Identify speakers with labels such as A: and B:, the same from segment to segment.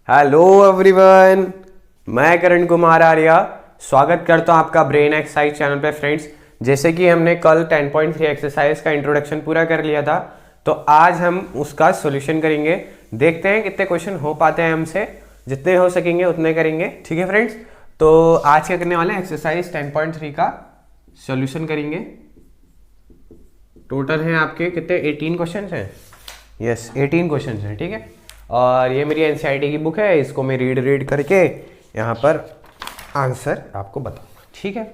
A: Hello everyone, मैं करण कुमार आर्या स्वागत करता हूं आपका ब्रेन एक्सरसाइज चैनल पे। फ्रेंड्स, जैसे कि हमने कल 10.3 एक्सरसाइज का इंट्रोडक्शन पूरा कर लिया था, तो आज हम उसका सॉल्यूशन करेंगे। देखते हैं कितने क्वेश्चन हो पाते हैं हमसे। जितने हो सकेंगे उतने करेंगे, ठीक है फ्रेंड्स। तो आज क्या करने वाले हैं, एक्सरसाइज 10.3 का सॉल्यूशन करेंगे। टोटल हैं आपके कितने, 18 क्वेश्चन हैं। यस, 18 क्वेश्चन हैं, ठीक है। और ये मेरी एनसीईआरटी की बुक है, इसको मैं रीड करके यहाँ पर आंसर आपको बताऊंगा, ठीक है।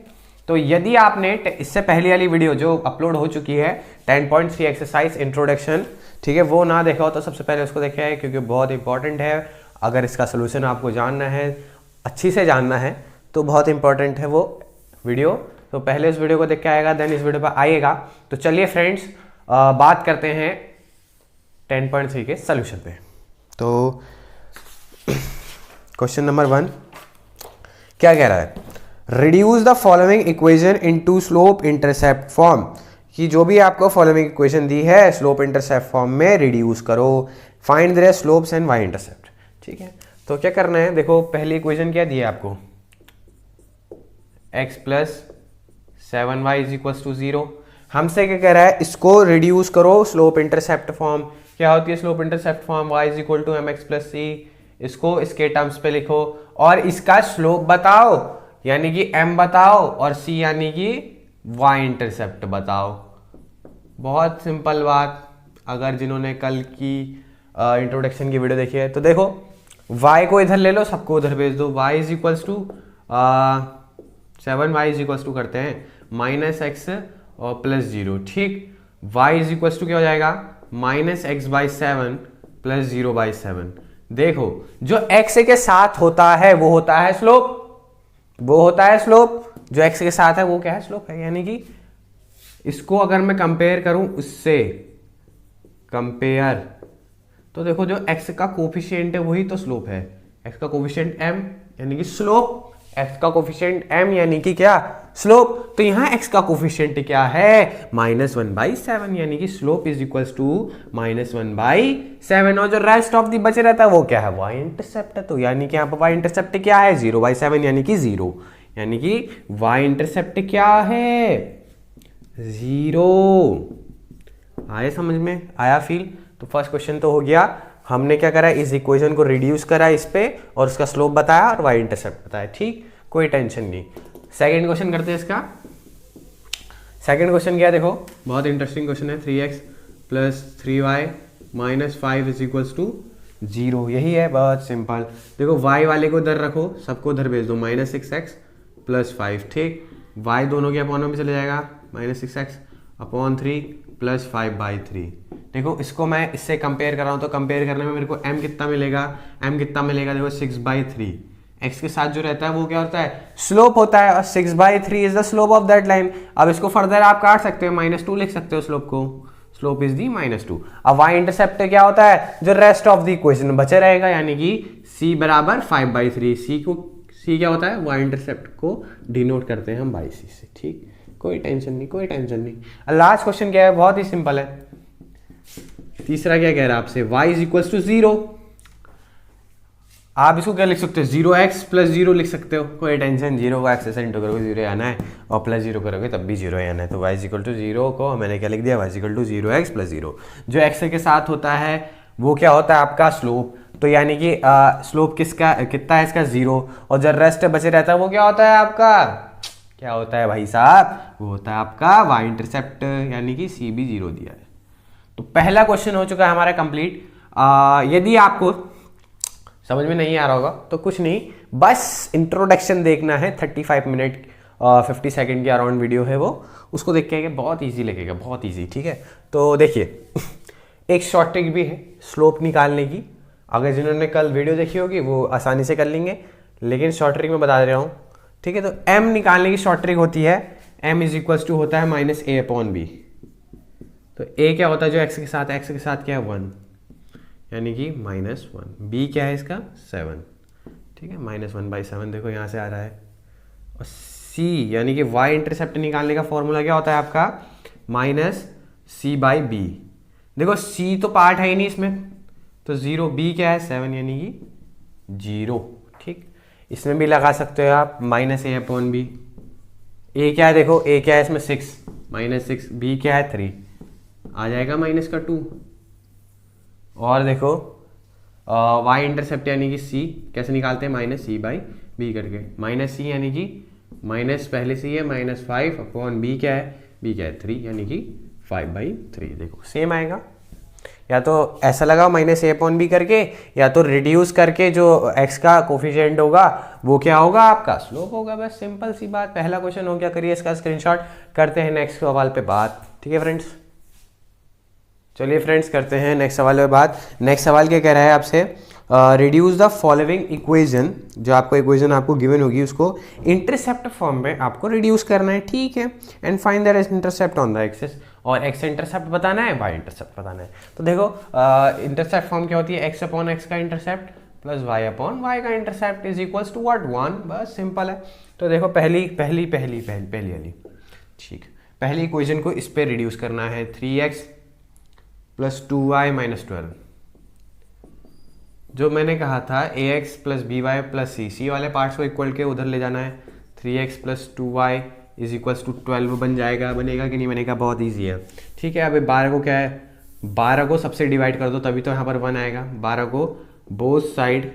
A: तो यदि आपने इससे पहले वाली वीडियो जो अपलोड हो चुकी है 10.3 एक्सरसाइज इंट्रोडक्शन, ठीक है, वो ना देखा हो तो सबसे पहले उसको देखा है, क्योंकि बहुत इंपॉर्टेंट है। अगर इसका सोल्यूशन आपको जानना है, अच्छी से जानना है, तो बहुत इंपॉर्टेंट है वो वीडियो। तो पहले इस वीडियो को देख के आएगा, देन इस वीडियो पर आइएगा। तो चलिए फ्रेंड्स, बात करते हैं 10.3 के सोल्यूशन पे। तो क्वेश्चन नंबर 1 क्या कह रहा है, reduce the following equation into slope intercept form. कि जो भी आपको फॉलोइंग इक्वेशन दी है स्लोप इंटरसेप्ट फॉर्म में रिड्यूस करो। Find their slopes and Y intercept, ठीक है। तो क्या करना है, देखो पहली इक्वेशन क्या दी है आपको, x plus 7y is equal to 0। हमसे क्या कह रहा है, इसको रिड्यूस करो स्लोप इंटरसेप्ट फॉर्म। क्या होती है slope intercept form, y is equal to mx plus c। इसको इसके टर्म्स पे लिखो और इसका स्लोप बताओ, यानी कि m बताओ, और c यानी कि y इंटरसेप्ट बताओ। बहुत सिंपल बात। अगर जिन्होंने कल की इंट्रोडक्शन की वीडियो देखी है तो देखो, y को इधर ले लो, सबको उधर भेज दो। y is equal to 7y is equal to करते हैं -x और प्लस 0, ठीक। y इज इक्वल टू क्या हो जाएगा, -x/7 प्लस 0/7। देखो जो x के साथ होता है वो होता है स्लोप, वो होता है स्लोप। जो x के साथ है वो क्या है, स्लोप है। यानी कि इसको अगर मैं कंपेयर करूं उससे, कंपेयर, तो देखो जो x का कोफिशिएंट है वही तो स्लोप है। x का कोफिशिएंट m यानी कि स्लोप, x का कोफिशिएंट m यानी कि क्या, स्लोप। तो यहां x का कोफिशिएंट क्या है, -1/7, यानी कि स्लोप इज इक्वल टू -1/7। और जो रेस्ट ऑफ दी बचे रहता है वो क्या है, y इंटरसेप्ट है। तो यानी कि यहाँ पर y इंटरसेप्ट क्या है, 0/7 यानी कि 0। यानी कि y इंटरसेप्ट क्या है, 0। आए समझ में, आया फील। तो फर्स्ट क्वेश्चन तो हो गया। हमने क्या करा, इस इक्वेशन को रिड्यूस करा इस पे और उसका स्लोप बताया और y इंटरसेप्ट बताया, ठीक, कोई टेंशन नहीं। सेकंड क्वेश्चन करते हैं इसका। सेकंड क्वेश्चन क्या है, देखो बहुत इंटरेस्टिंग क्वेश्चन है। 3x plus 3y minus 5 is equals to 0। यही है, बहुत सिंपल। देखो y वाले को उधर रखो, सबको उधर भेज दो, -6x प्लस 5, ठीक। y दोनों के अपॉन में चले जाएगा, -6x अपॉन 3 प्लस 5/3। देखो इसको मैं इससे कंपेयर कर रहा हूँ, तो कंपेयर करने में मेरे को m कितना मिलेगा, m कितना मिलेगा, देखो 6/3। x के साथ जो रहता है वो क्या होता है, स्लोप होता है, और 6/3 is the slope of that line. अब इसको फर्दर आप काट सकते हो, -2 लिख सकते हो स्लोप को, स्लोप इज दी -2। अब y इंटरसेप्ट क्या होता है, जो रेस्ट ऑफ द इक्वेशन बचे रहेगा, यानी कि c बराबर 5/3। c क्या होता है, y इंटरसेप्ट को डिनोट करते हैं हम बाई c से, ठीक। कोई टेंशन नहीं, कोई टेंशन नहीं। लास्ट क्वेश्चन क्या है, बहुत ही सिंपल है। तीसरा क्या कह रहा है आपसे, y इज इक्वल टू 0। आप इसको क्या लिख सकते हो, 0x प्लस 0 लिख सकते हो, कोई टेंशन। 0 को x से इंटू करोगे 0 आना है, और प्लस 0 करोगे तब भी 0 आना है। तो y इज इक्वल टू 0 को मैंने क्या लिख दिया, y is equal to 0x plus 0। जो x के साथ होता है वो क्या होता है आपका, स्लोप। तो यानी कि स्लोप किसका कितना है, इसका 0। और जो रेस्ट बचे रहता है वो क्या होता है आपका, क्या होता है भाई साहब, वो होता है आपका y इंटरसेप्ट, यानी कि c भी 0 दिया है। तो पहला क्वेश्चन हो चुका है हमारा कंप्लीट। यदि आपको समझ में नहीं आ रहा होगा तो कुछ नहीं, बस इंट्रोडक्शन देखना है। 35 मिनट 50 सेकेंड के अराउंड वीडियो है वो, उसको देख के बहुत ईजी लगेगा, बहुत ईजी, ठीक है। तो देखिए एक शॉर्ट ट्रिक भी है स्लोप निकालने की। अगर जिन्होंने कल वीडियो देखी होगी वो आसानी से कर लेंगे, लेकिन शॉर्ट ट्रिक में बता दे रहा हूँ, ठीक है। तो m निकालने की शॉर्ट ट्रिक होती है, m इज इक्वल टू होता है -a/b। तो a क्या होता है, जो x के साथ, x के साथ क्या है 1, यानी कि -1। b क्या है इसका 7, ठीक है, -1/7। देखो यहाँ से आ रहा है। और c यानी कि y इंटरसेप्ट निकालने का फॉर्मूला क्या होता है आपका, -c/b। देखो c तो पार्ट है ही नहीं इसमें, तो 0, b क्या है 7, यानी कि जीरो। ठीक, इसमें भी लगा सकते हो आप माइनस ए अपॉन बी। ए क्या है देखो, ए क्या है इसमें 6, -6, बी क्या है 3, आ जाएगा माइनस का 2। और देखो वाई इंटरसेप्ट यानी कि सी कैसे निकालते हैं, -c/b करके। -c यानी कि माइनस पहले से ही है -5 अपॉन बी क्या है, बी क्या है 3 यानी कि 5/3। देखो सेम आएगा, या तो ऐसा लगाओ -a अपॉन बी करके, या तो रिड्यूस करके जो x का कोफिशिएंट होगा वो क्या होगा, आपका स्लोप होगा। बस सिंपल सी बात, पहला क्वेश्चन हो गया। करिए इसका स्क्रीनशॉट, करते हैं नेक्स्ट सवाल पे बात। ठीक है फ्रेंड्स, चलिए फ्रेंड्स करते हैं नेक्स्ट सवाल पे बात। नेक्स्ट सवाल क्या कह रहा है आपसे, रिड्यूस द फॉलोइंग इक्वेशन। जो आपको इक्वेशन आपको गिवन होगी उसको इंटरसेप्ट फॉर्म में आपको रिड्यूस करना है। ठीक है, and find the intercept on the axis. और एक्स इंटरसेप्ट बताना है, वाई इंटरसेप्ट बताना है। तो देखो इंटरसेप्ट फॉर्म क्या होती है, एक्स अपॉन एक्स का intercept plus y upon y का intercept is equals to what, 1। बस सिंपल है। तो देखो पहली वाली, ठीक, पहली इक्वेशन को इस पे रिड्यूस करना है, 3x प्लस 2y माइनस 12। जो मैंने कहा था ax प्लस by प्लस सी वाले पार्ट्स को इक्वल के उधर ले जाना है। 3x plus 2y is equals to 12 बन जाएगा। बनेगा कि नहीं बनेगा, बहुत ईजी है। ठीक है, अभी 12 को क्या है, 12 को सबसे डिवाइड कर दो तभी तो यहाँ पर 1 आएगा। 12 को बोथ साइड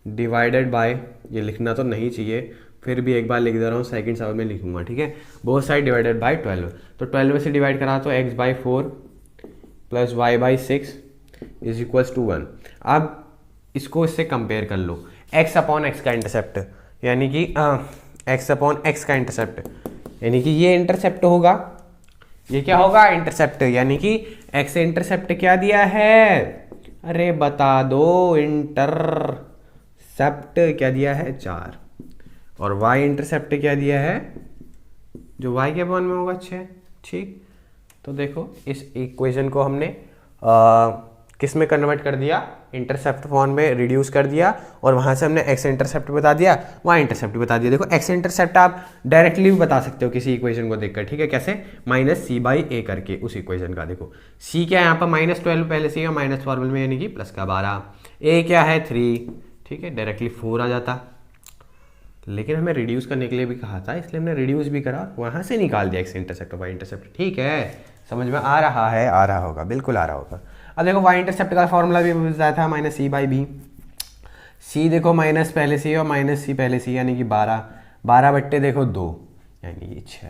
A: डिवाइडेड बाय, ये लिखना तो नहीं चाहिए, फिर भी एक बार लिख दे रहा हूँ, सेकंड सवाल में लिखूंगा। ठीक है, बोथ साइड डिवाइडेड बाय 12। तो 12 में से डिवाइड करा तो x/4 plus y/6 is equals to 1। अब इसको इससे कंपेयर कर लो, x अपॉन एक्स का इंटरसेप्ट यानी कि x अपॉन एक्स का इंटरसेप्ट यानी कि ये इंटरसेप्ट होगा, ये क्या होगा, इंटरसेप्ट। यानी कि x इंटरसेप्ट क्या दिया है, अरे बता दो, इंटरसेप्ट क्या दिया है 4, और y इंटरसेप्ट क्या दिया है, जो y के अपॉन में होगा 6। ठीक, तो देखो इस इक्वेशन को हमने किस में कन्वर्ट कर दिया, इंटरसेप्ट फॉर्म में रिड्यूस कर दिया, और वहां से हमने एक्स इंटरसेप्ट बता दिया, वाई इंटरसेप्ट बता दिया। देखो एक्स इंटरसेप्ट आप डायरेक्टली भी बता सकते हो किसी इक्वेशन को देखकर। ठीक है, कैसे, -c/a करके उस इक्वेशन का। देखो c क्या है यहाँ पर -12 पहले से, माइनस फॉर्मूल में यानी कि प्लस का 12, a क्या है 3। ठीक है, डायरेक्टली 4 आ जाता, लेकिन हमें रिड्यूस करने के लिए भी कहा था, इसलिए हमने रिड्यूस भी करा, वहां से निकाल दिया एक्स इंटरसेप्ट और वाई इंटरसेप्ट। ठीक है, समझ में आ रहा है, आ रहा होगा, बिल्कुल आ रहा होगा। अब देखो वाई इंटरसेप्ट का फॉर्मूला भी बताया था, -c/b। c देखो माइनस पहले से और -c पहले से, यानी कि 12 बट्टे देखो 2 यानी कि 6।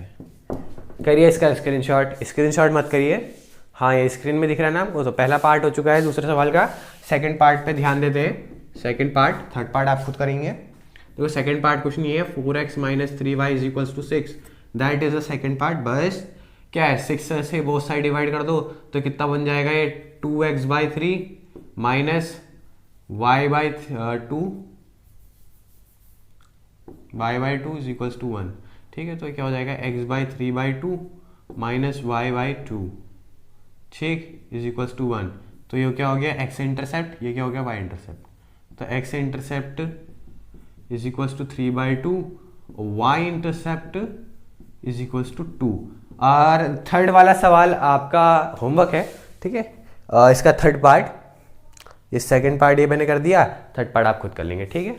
A: करिए इसका स्क्रीनशॉट मत करिए, हाँ ये स्क्रीन में दिख रहा है ना आपको। तो पहला पार्ट हो चुका है दूसरे सवाल का। सेकंड पार्ट पे ध्यान देते हैं, सेकंड पार्ट, थर्ड पार्ट आप खुद करेंगे। देखो सेकंड पार्ट कुछ नहीं है, 4x minus 3y is equals to 6, that is the second part. बस क्या है, 6 से बोथ साइड डिवाइड कर दो तो कितना बन जाएगा, ये 2x/3 minus y/2 is equals to 1। ठीक है, तो क्या हो जाएगा, x/3/2 माइनस y/2, ठीक, इज इक्वल्स टू 1। तो ये क्या हो गया, x इंटरसेप्ट, ये क्या हो गया, y इंटरसेप्ट। तो x intercept is equals to 3/2, y intercept is equals to 2। और थर्ड वाला सवाल आपका होमवर्क है। ठीक है, इसका थर्ड पार्ट, ये सेकंड पार्ट ये मैंने कर दिया, थर्ड पार्ट आप खुद कर लेंगे। ठीक है,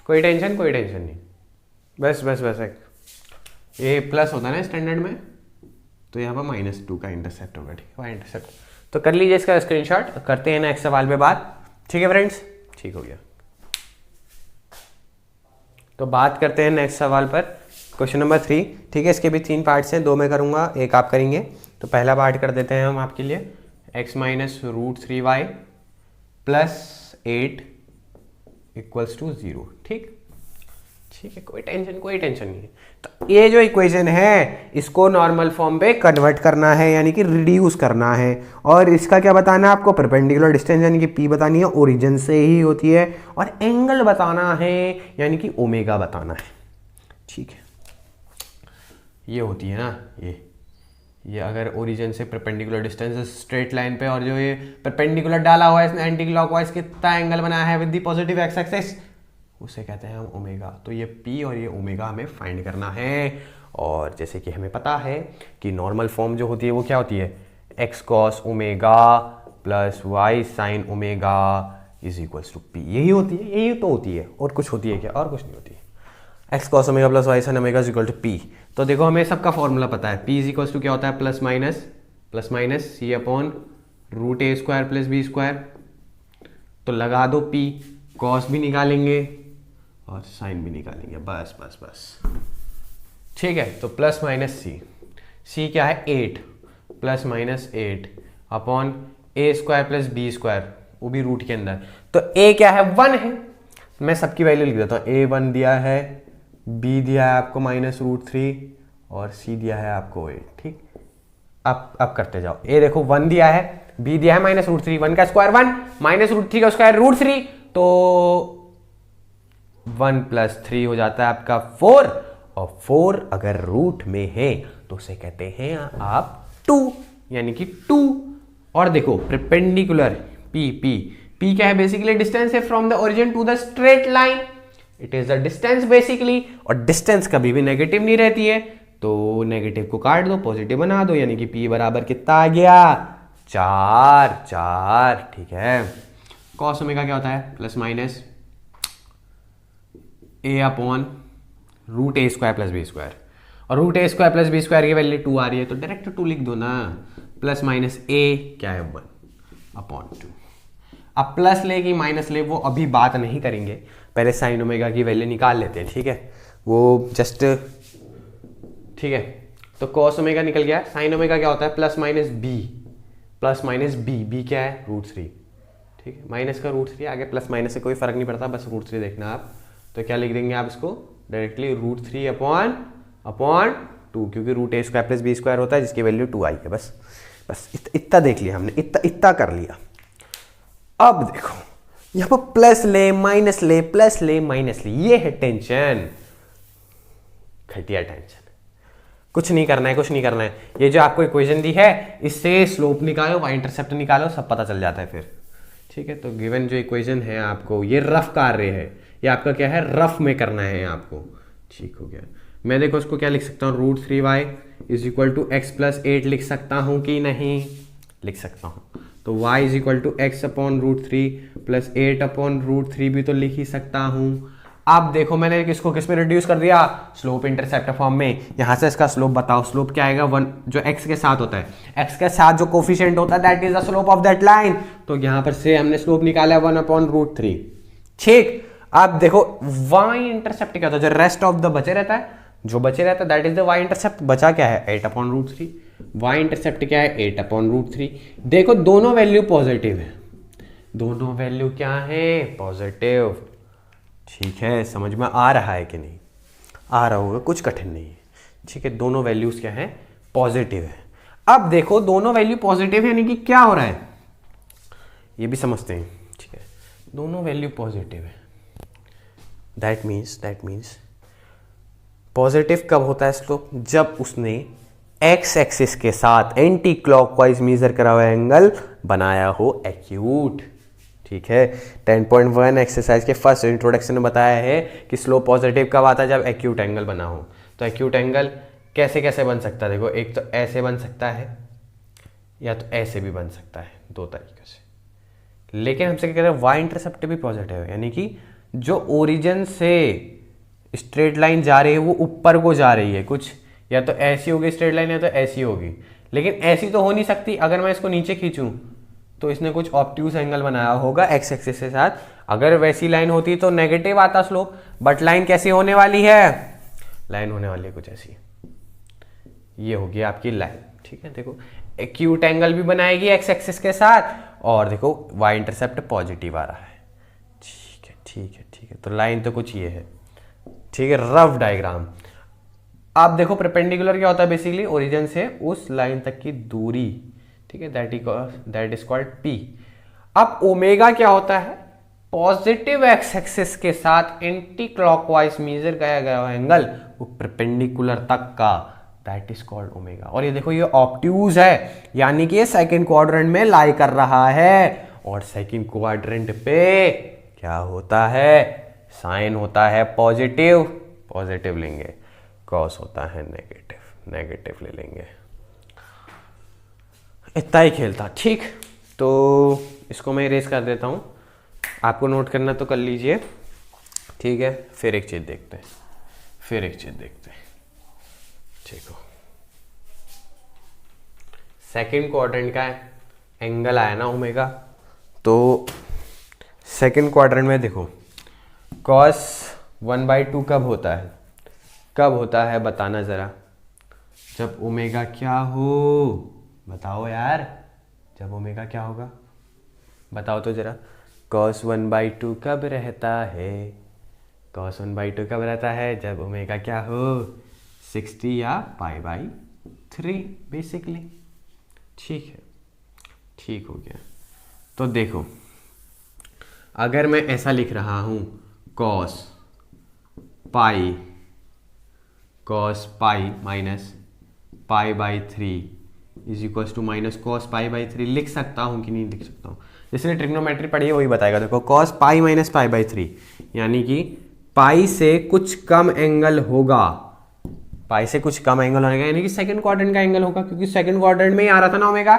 A: कोई टेंशन नहीं, बस एक ये प्लस होता है ना स्टैंडर्ड में, तो यहाँ पर -2 का इंटरसेप्ट होगा। ठीक है, वाई इंटरसेप्ट। तो कर लीजिए इसका स्क्रीनशॉट, करते हैं नेक्स्ट सवाल पे बात। ठीक है फ्रेंड्स, ठीक हो गया। तो बात करते हैं नेक्स्ट सवाल पर, क्वेश्चन नंबर 3। ठीक है, इसके भी 3 पार्ट्स हैं, 2 मैं करूँगा, एक आप करेंगे। तो पहला पार्ट कर देते हैं हम आपके लिए, x minus √3y plus 8 equals to 0। ठीक है, कोई टेंशन नहीं है। तो ये जो इक्वेशन है इसको नॉर्मल फॉर्म पे कन्वर्ट करना है, यानी कि रिड्यूस करना है। और इसका क्या बताना है आपको, परपेंडिकुलर डिस्टेंस यानी कि p बतानी है, ओरिजिन से ही होती है, और एंगल बताना है यानी कि ओमेगा बताना है। ठीक है, ये होती है ना, ये अगर ओरिजिन से परपेंडिकुलर डिस्टेंस स्ट्रेट लाइन पे, और जो ये परपेंडिकुलर डाला हुआ है इसने एंटी क्लॉकवाइज कितना एंगल बनाया है with the positive x axis, उसे कहते हैं हम ओमेगा। तो ये p और ये ओमेगा हमें फाइंड करना है। और जैसे कि हमें पता है कि नॉर्मल फॉर्म जो होती है वो क्या होती है, x cos omega plus y sin omega is equals to P. यही होती है, यही तो होती है, और कुछ होती है क्या? और कुछ नहीं होती है। X cos omega plus Y sin omega is equal to P. तो देखो हमें सबका फॉर्मूला पता है, पी इज इक्वल्स टू क्या होता है? Plus minus C upon root A square plus B square. तो लगा दो पी, कॉस भी निकालेंगे और साइन भी निकालेंगे, बस बस बस। ठीक है, तो प्लस माइनस सी क्या है? 8 प्लस माइनस 8 अपॉन ए स्क्वायर प्लस बी स्क्वायर, वो भी रूट के अंदर। तो ए क्या है? 1 है। मैं सबकी वैल्यू लिख देता हूँ। ए 1 दिया है, बी दिया है आपको -√3 और सी दिया है आपको 8। ठीक, अब करते जाओ। ए देखो 1 दिया है, बी दिया है -√3, 1 का स्क्वायर 1, -√3 का स्क्वायर √3, तो 1 + 3 हो जाता है आपका 4, और 4 अगर रूट में है तो उसे कहते हैं आप 2, यानी कि 2। और देखो परपेंडिकुलर पी क्या है? बेसिकली डिस्टेंस है from the origin to the straight line, it is the distance basically. और डिस्टेंस कभी भी नेगेटिव नहीं रहती है, तो नेगेटिव को काट दो, पॉजिटिव बना दो, यानी कि पी बराबर कितना आ गया? 4। ठीक है, कॉस ओमेगा क्या होता है? Plus minus A upon root A square plus B square, और root A square plus B square की वैल्यू 2 आ रही है, तो डायरेक्ट 2 लिख दो ना। प्लस माइनस ए क्या है? 1 अपॉन 2। अब प्लस ले कि माइनस ले, वो अभी बात नहीं करेंगे, पहले साइन ओमेगा की वैल्यू निकाल लेते हैं। ठीक है, वो जस्ट ठीक है। तो कॉस ओमेगा निकल गया, साइन ओमेगा क्या होता है? प्लस माइनस बी, बी क्या है? √3। ठीक है, माइनस का √3 आगे, प्लस माइनस से कोई फर्क नहीं पड़ता, बस √3 देखना आप। तो क्या लिख देंगे आप इसको? डायरेक्टली √3 अपॉन 2, क्योंकि root A square plus B square होता है जिसकी वैल्यू 2 आई है। बस इतना देख लिया हमने, इतना कर लिया। अब देखो यहां पर प्लस ले माइनस ले, प्लस ले माइनस ले, ये है टेंशन, घटिया टेंशन। कुछ नहीं करना है। ये जो आपको इक्वेशन दी है, इससे स्लोप निकालो, वाई इंटरसेप्ट निकालो, सब पता चल जाता है फिर। ठीक है, तो गिवन जो इक्वेशन है आपको, ये रफ कार्य है, ये आपका क्या है? रफ में करना है आपको। ठीक हो गया। मैं देखो इसको क्या लिख सकता हूँ? √3y is equal to x + 8 लिख सकता हूँ कि नहीं? लिख सकता हूँ। तो y is equal to x upon √3 plus 8 upon √3 भी तो लिख ही सकता हूँ। अब देखो मैंने किसको किस में रिड्यूस कर दिया? स्लोप इंटरसेप्ट फॉर्म में। यहां से इसका स्लोप बताओ, स्लोप क्या आएगा? 1, जो x के साथ होता है, x के साथ जो कोफिशिएंट होता है, that is the slope of that line. तो यहां पर से हमने स्लोप निकाला 1 अपॉन √3। ठीक, अब देखो y इंटरसेप्ट क्या होता है? जो रेस्ट ऑफ द बचे रहता है, that is the y intercept. बचा क्या है? 8 अपॉन √3। y इंटरसेप्ट क्या है? 8 अपॉन √3। देखो दोनों वैल्यू पॉजिटिव है, दोनों वैल्यू क्या है? पॉजिटिव। ठीक है, समझ में आ रहा है कि नहीं? आ रहा होगा, कुछ कठिन नहीं है। ठीक है, दोनों वैल्यूज क्या है? पॉजिटिव है। अब देखो दोनों वैल्यू पॉजिटिव है, यानी कि क्या हो रहा है ये भी समझते हैं। ठीक है, दोनों वैल्यू पॉजिटिव है, दैट मीन्स पॉजिटिव कब होता है स्लोप? जब उसने एक्स एक्सिस के साथ एंटी क्लॉकवाइज मेजर करा हुआ एंगल बनाया हो एक्यूट। ठीक है, 10.1 एक्सरसाइज के फर्स्ट इंट्रोडक्शन में बताया है कि स्लोप पॉजिटिव कब आता है? जब एक्यूट एंगल बना हो। तो एक्यूट एंगल कैसे कैसे बन सकता है? देखो, एक तो ऐसे बन सकता है, या तो ऐसे भी बन सकता है, 2 तरीके से। लेकिन हमसे क्या कह रहे हैं? वाई इंटरसेप्ट भी पॉजिटिव है, यानी कि जो ओरिजिन से स्ट्रेट लाइन जा रही है वो ऊपर को जा रही है, कुछ या तो ऐसी होगी स्ट्रेट लाइन, या तो ऐसी होगी। लेकिन ऐसी तो हो नहीं सकती, अगर मैं इसको नीचे खींचूं तो इसने कुछ ऑब्ट्यूस एंगल बनाया होगा एक्स एक्सिस के साथ। अगर वैसी लाइन होती तो नेगेटिव आता स्लोप, बट लाइन कैसी होने वाली है? लाइन होने वाली है कुछ ऐसी, ये होगी आपकी लाइन। ठीक है, देखो एक्यूट एंगल भी बनाएगी एक्स एक्सिस के साथ, और देखो वाई इंटरसेप्ट पॉजिटिव आ रहा है। ठीक है, तो लाइन तो कुछ ये है। ठीक है, रफ डायग्राम। आप देखो परपेंडिकुलर क्या होता है? बेसिकली ओरिजिन से उस लाइन तक की दूरी। ठीक है, दैट इज कॉल्ड पी। अब ओमेगा क्या होता है? पॉजिटिव एक्स एक्सिस के साथ एंटी क्लॉकवाइज मेजर किया गया एंगल, वो परपेंडिकुलर तक का, दैट इज कॉल्ड ओमेगा। और ये देखो ये ऑब्ट्यूज है, यानी कि ये सेकंड क्वाड्रेंट में लाई कर रहा है, और सेकंड क्वाड्रेंट पे क्या होता है? साइन होता है पॉजिटिव लेंगे, कॉस होता है नेगेटिव ले लेंगे। इतना ही खेल था। ठीक, तो इसको मैं इरेज कर देता हूं। आपको नोट करना तो कर लीजिए, ठीक है। फिर एक चीज़ देखते हैं, ठीक हो। सेकंड क्वाड्रेंट का एंगल आया ना ओमेगा, तो सेकंड क्वाड्रेंट में देखो cos 1/2 कब होता है बताना ज़रा। जब ओमेगा क्या हो, बताओ यार, जब ओमेगा क्या होगा बताओ तो ज़रा। cos 1/2 कब रहता है, cos 1/2 कब रहता है, जब ओमेगा क्या हो 60 या π/3 बेसिकली। ठीक है, ठीक हो गया। तो देखो अगर मैं ऐसा लिख रहा हूँ cos pi minus π/3 is equals to minus cos π/3, लिख सकता हूँ कि नहीं लिख सकता हूँ, जिसने ट्रिग्नोमेट्री पढ़ी है वही बताएगा। देखो cos पाई माइनस π/3 यानी कि पाई से कुछ कम एंगल होगा, पाई से कुछ कम एंगल होगा यानी कि सेकंड क्वाड्रेंट का एंगल होगा, क्योंकि सेकंड क्वाड्रेंट में ही आ रहा था ना ओमेगा,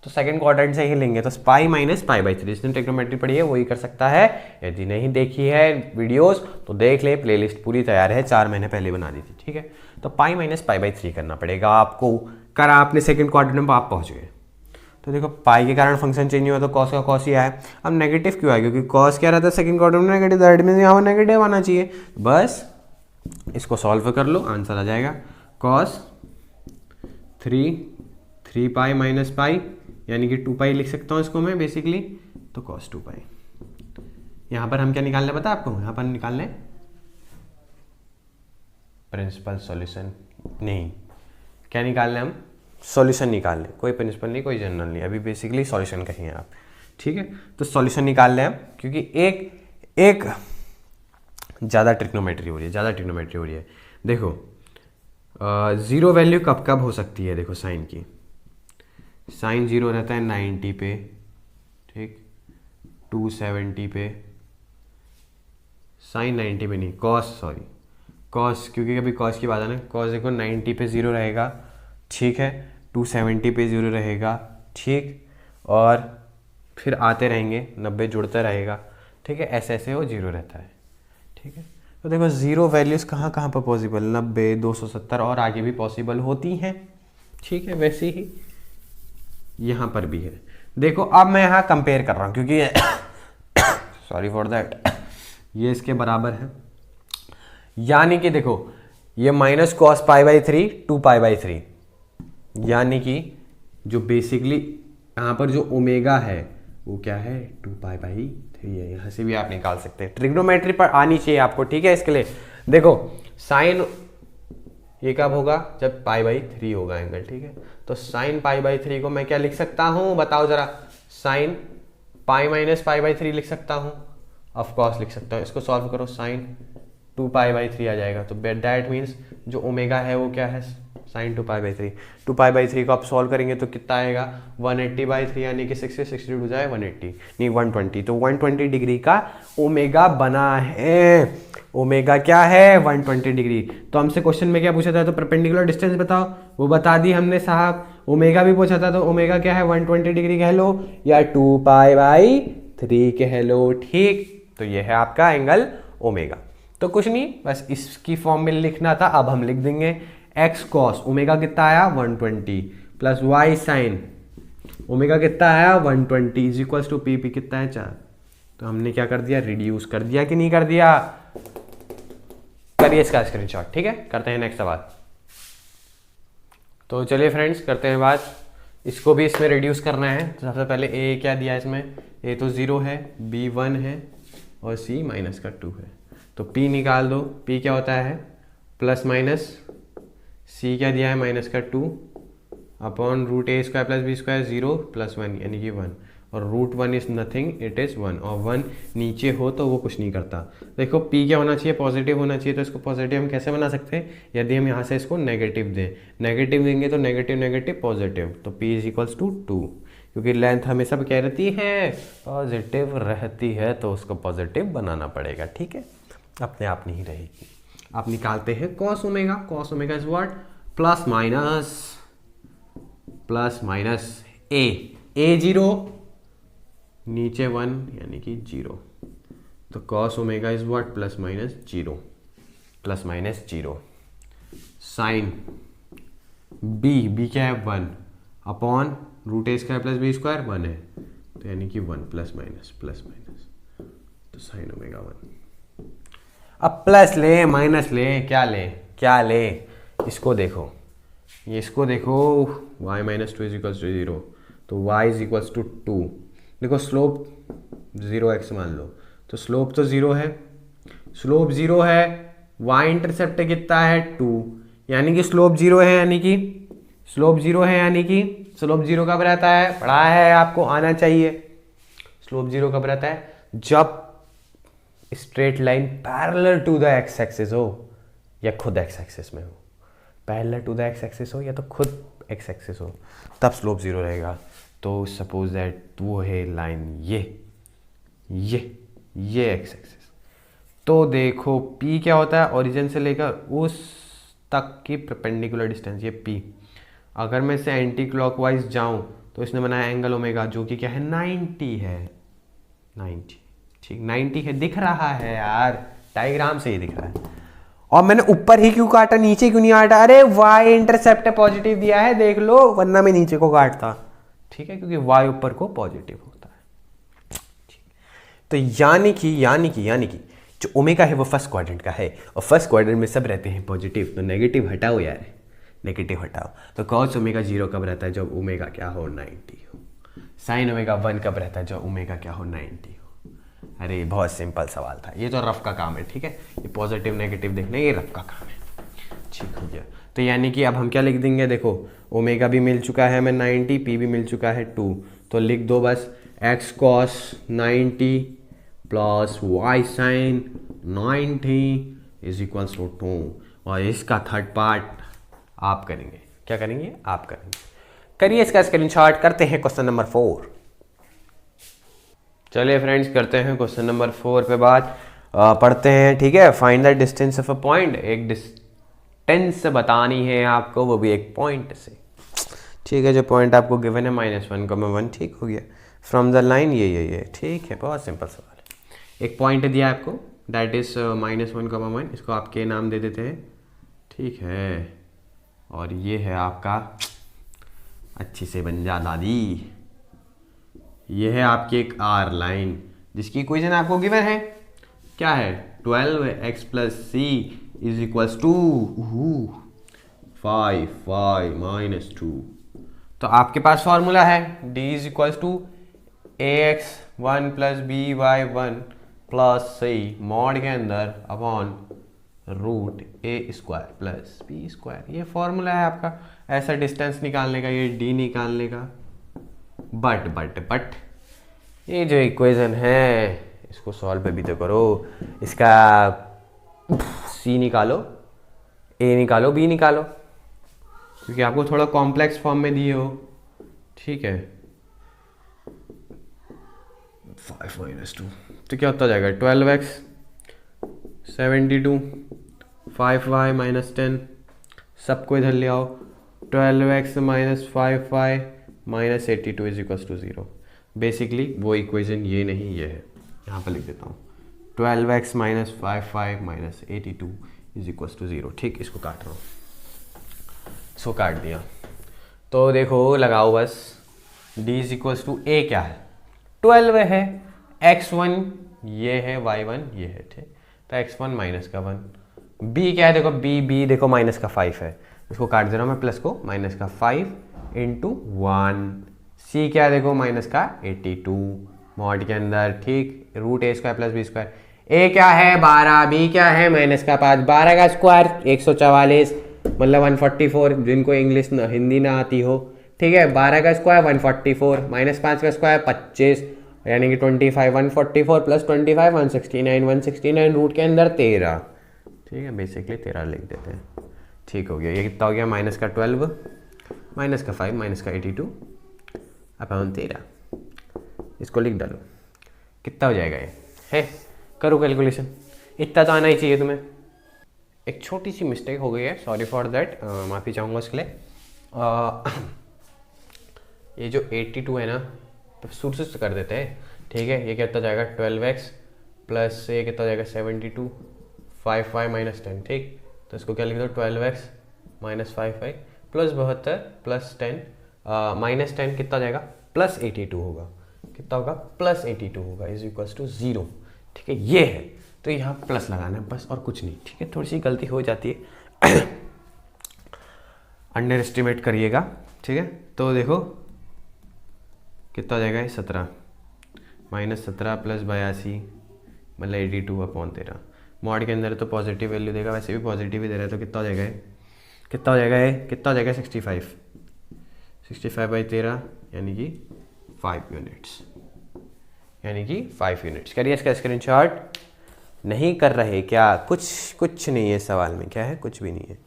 A: तो सेकंड क्वाड्रेंट से ही लेंगे। तो पाई माइनस π/3, जिसने ट्रिग्नोमेट्री पढ़ी है वही कर सकता है। यदि नहीं देखी है वीडियोस तो देख ले, प्लेलिस्ट पूरी तैयार है, 4 महीने पहले बना दी थी, ठीक है। तो पाई माइनस π/3 करना पड़ेगा आपको, करा आपने सेकंड क्वाड्रेंट में, आप पहुंच गए। तो देखो पाई के कारण फंक्शन चेंज हुआ तो कॉस का कॉस ही आया। अब नेगेटिव क्यों आया, क्योंकि कॉस क्या रहता है सेकंड क्वाड्रेंट में नेगेटिव, दैट मींस यहाँ पर नेगेटिव आना चाहिए। बस इसको सॉल्व कर लो, आंसर आ जाएगा cos 3 पाई माइनस पाई यानी कि 2 पाई लिख सकता हूँ इसको मैं बेसिकली, तो cos 2 पाई। यहाँ पर हम क्या निकालना है पता है आपको, यहाँ पर निकालना है प्रिंसिपल सॉल्यूशन, नहीं क्या निकालना है हम, सॉल्यूशन निकालने, कोई प्रिंसिपल नहीं कोई जनरल नहीं, अभी बेसिकली सॉल्यूशन कहीं है आप, ठीक है। तो सॉल्यूशन निकाल लें हम, क्योंकि एक ज़्यादा ट्रिग्नोमेट्री हो रही है, देखो ज़ीरो वैल्यू कब हो सकती है, देखो साइन की, साइन 0 रहता है 90 पे, ठीक, 270 पे, साइन 90 पे नहीं, कॉस क्योंकि कभी कॉस की बात है ना, कॉस देखो 90 पे 0 रहेगा, ठीक है, 270 पे 0 रहेगा, ठीक, और फिर आते रहेंगे 90 जुड़ता रहेगा, ठीक है, ऐसे ऐसे वो 0 रहता है, ठीक है। तो देखो ज़ीरो वैल्यूज़ कहाँ पर पॉसिबल, 90, 270 और आगे भी पॉसिबल होती हैं, ठीक है। वैसे ही यहाँ पर भी है। देखो अब मैं यहाँ कंपेयर कर रहा हूँ क्योंकि सॉरी फॉर दैट, ये इसके बराबर है, यानी कि देखो ये माइनस कॉस π/3 2 π/3, यानी कि जो बेसिकली यहाँ पर जो ओमेगा है वो क्या है 2 π/3 है। यहाँ से भी आप निकाल सकते हैं, ट्रिग्नोमेट्री पर आनी चाहिए आपको, ठीक है। इसके लिए देखो साइन ये कब होगा, जब π/3 होगा एंगल, ठीक है। तो साइन π/3 को मैं क्या लिख सकता हूँ बताओ जरा, साइन पाई माइनस π/3 लिख सकता हूँ, ऑफकोर्स लिख सकता हूँ। इसको सॉल्व करो, साइन 2 π/3 आ जाएगा, तो दैट मीन्स जो ओमेगा है वो क्या है साइन 2 π/3। 2 π/3 को आप सॉल्व करेंगे तो कितना आएगा 180/3, यानी कि 60 हो जाए 180 नहीं 120, तो 120 डिग्री का ओमेगा बना है। ओमेगा क्या है 120 डिग्री। तो हमसे क्वेश्चन में क्या पूछा था, तो परपेंडिकुलर डिस्टेंस बताओ, वो बता दी हमने साहब। ओमेगा भी पूछा था, तो ओमेगा क्या है 120 डिग्री कह लो या 2 π/3 कह लो, ठीक। तो ये है आपका एंगल ओमेगा। तो कुछ नहीं, बस इसकी फॉर्म में लिखना था, अब हम लिख देंगे एक्स कॉस ओमेगा कितना आया 120 प्लस वाई साइन ओमेगा कितना आया 120 इज इक्वल्स टू पी कितना है 4। तो हमने क्या कर दिया, रिड्यूस कर दिया कि नहीं कर दिया, करिए इसका स्क्रीनशॉट, ठीक है। करते हैं नेक्स्ट सवाल। तो चलिए फ्रेंड्स करते हैं बात, इसको भी इसमें रिड्यूस करना है। तो सबसे पहले ए क्या दिया है इसमें, ए तो 0 है, बी 1 है और सी माइनस का 2 है। तो पी निकाल दो, पी क्या होता है प्लस माइनस, सी क्या दिया है माइनस का 2 upon root A square plus B square 0 plus 1 यानी कि 1, और root 1 is nothing it is 1, और 1 नीचे हो तो वो कुछ नहीं करता। देखो p क्या होना चाहिए, पॉजिटिव होना चाहिए। तो इसको पॉजिटिव हम कैसे बना सकते हैं, यदि हम यहाँ से इसको नेगेटिव दें, नेगेटिव देंगे तो नेगेटिव नेगेटिव पॉजिटिव, तो p इज इक्वल्स टू 2, क्योंकि लेंथ हमेशा क्या रहती है पॉजिटिव रहती है, तो उसको पॉजिटिव बनाना पड़ेगा, ठीक है, अपने आप नहीं रहेगी। आप निकालते हैं cos omega, cos omega is what plus minus A 0 नीचे 1 यानी कि 0। तो cos omega is what, plus minus zero, plus minus zero. Sine B क्या है, 1 upon root A square plus B square 1 है, तो यानी कि 1 प्लस माइनस, तो साइन ओमेगा 1। अब प्लस ले माइनस ले, क्या ले, इसको देखो, ये इसको देखो, y minus two is equals to 0, तो y इज इक्वल्स टू 2। देखो स्लोप 0x मान लो, तो स्लोप तो 0 है, स्लोप 0 है, y इंटरसेप्ट कितना है 2, यानी कि स्लोप 0 है, यानी कि स्लोप 0 है, यानी कि स्लोप 0 कब रहता है, पढ़ा है आपको, आना चाहिए। स्लोप 0 कब रहता है, जब straight line parallel to the X axis हो या खुद एक्स एक्सिस में हो, parallel to the X axis हो या तो खुद एक्स एक्सिस हो, तब स्लोप 0 रहेगा। तो सपोज दैट वो है लाइन ये एक्स एक्सिस, तो देखो P क्या होता है, ओरिजिन से लेकर उस तक की परपेंडिकुलर डिस्टेंस, ये P। अगर मैं इसे एंटी क्लॉकवाइज जाऊं तो इसने बनाया एंगल ओमेगा, जो कि क्या है, 90 है, 90, ठीक 90 है, दिख रहा है यार, डायग्राम से ही दिख रहा है। और मैंने ऊपर ही क्यों काटा, नीचे क्यों नहीं काटा, अरे y इंटरसेप्ट पॉजिटिव दिया है, देख लो, वरना मैं नीचे को काटता, ठीक है, क्योंकि y ऊपर को पॉजिटिव होता है। तो यानी कि जो ओमेगा है वो फर्स्ट क्वाड्रेंट का है, और फर्स्ट क्वाड्रेंट में सब रहते हैं पॉजिटिव, तो नेगेटिव हटाओ यार, नेगेटिव हटाओ। तो कॉस ओमेगा 0 कब रहता है, जब ओमेगा क्या हो, 90 हो। साइन ओमेगा 1 कब रहता है, जब ओमेगा क्या हो, 90 हो। अरे बहुत सिंपल सवाल था, ये तो रफ का काम है, ठीक है, ये पॉजिटिव नेगेटिव देखना ये रफ का काम है, ठीक हो गया। तो यानी कि अब हम क्या लिख देंगे, देखो ओमेगा भी मिल चुका है हमें 90, पी भी मिल चुका है 2, तो लिख दो बस X cos 90 plus Y sin 90 is equals to 2, और इसका थर्ड पार्ट आप करेंगे, क्या करेंगे, आप करेंगे। करिए इसका स्क्रीनशॉट, करते हैं क्वेश्चन नंबर 4। चलिए फ्रेंड्स, करते हैं क्वेश्चन नंबर 4 पे बात, पढ़ते हैं, ठीक है। Find the distance of a point, एक डिस्टेंस बतानी है आपको, वो भी एक पॉइंट से, ठीक है। जो पॉइंट आपको गिवन है -1,1, ठीक हो गया, फ्रॉम द लाइन ये, ठीक है, बहुत सिंपल सवाल है। एक पॉइंट दिया आपको, दैट इज -1,1, इसको आपके नाम दे देते हैं, ठीक है। और ये है आपका, अच्छी से बन जा दादी, ये है आपकी एक आर लाइन, जिसकी इक्वेशन आपको गिवन है, क्या है, 12x plus C is equals to 5y minus 2। तो आपके पास फॉर्मूला है, d is equals to ax1 plus by1 plus C mod के अंदर upon root A square plus B square, ये फॉर्मूला है आपका ऐसा डिस्टेंस निकालने का, ये d निकालने का। बट ये जो इक्वेशन है, इसको सॉल्व भी तो करो, इसका c निकालो, a निकालो, b निकालो, क्योंकि आपको थोड़ा कॉम्प्लेक्स फॉर्म में दिए हो, ठीक है। 5 माइनस 2, तो क्या होता जाएगा, 12x 72 5y माइनस 10, सबको इधर ले आओ, 12x minus 5y minus 82 is equal to 0। Basically वो इक्वेशन ये नहीं, ये है, यहाँ पर लिख देता हूँ, 12x minus 5y minus 82 is equal to 0, ठीक। इसको काट रहा हूँ, इसको काट दिया, तो देखो लगाओ बस, d is equal to a क्या है, 12 है, x1 ये है, y1 ये है, ठीक। तो x1 माइनस का 1, b क्या है, देखो b देखो माइनस का 5 है, इसको काट दे रहा हूँ मैं, प्लस को माइनस का 5 इंटू 1, c क्या है, देखो माइनस का 82 मॉड के अंदर, ठीक, root A square plus B square, a क्या है 12, b क्या है माइनस का 5, 12 का स्क्वायर 144 मतलब 144, जिनको इंग्लिश हिंदी ना आती हो, ठीक है। 12 का स्क्वायर 144 माइनस 5 का स्क्वायर 25, यानी कि 25, 144 प्लस 25 169 रूट के अंदर 13, ठीक है, बेसिकली 13 लिख देते हैं, ठीक हो गया। ये कितना हो गया, माइनस का 12 माइनस का 5 माइनस का 82 अपॉन 13, इसको लिख डालो, कितना हो जाएगा ये है, करो कैलकुलेशन, इतना तो आना ही चाहिए तुम्हें। एक छोटी सी मिस्टेक हो गई है, सॉरी फॉर दैट, माफ़ी चाहूँगा इसके लिए। ये जो 82 है ना, तो सोर्सेस कर देते हैं, ठीक है। ये क्या होता जाएगा, 12x प्लस ये कितना हो जाएगा 72, 5y माइनस 10, ठीक। तो इसको क्या लिख दो 12x minus 5y plus 72 plus 10 minus 10 कितना हो जाएगा प्लस 82 होगा, कितना होगा प्लस 82 होगा इज इक्वल टू 0, ठीक है। ये है तो यहाँ प्लस लगाना है बस और कुछ नहीं, ठीक है। थोड़ी सी गलती हो जाती है अंडर एस्टिमेट करिएगा, ठीक है। तो देखो कितना हो जाएगा ये 17 माइनस 17 प्लस 82 मतलब 82/13। मॉड के अंदर तो पॉजिटिव वैल्यू देगा, वैसे भी पॉजिटिव ही दे रहा है, तो कितना हो जाएगा ये, कितना हो जाएगा ये, कितना हो जाएगा 65/13 यानी कि 5 यूनिट्स, यानी कि 5 यूनिट्स। करिए इसका स्क्रीनशॉट। नहीं कर रहे क्या? कुछ नहीं है सवाल में, क्या है, कुछ भी नहीं है।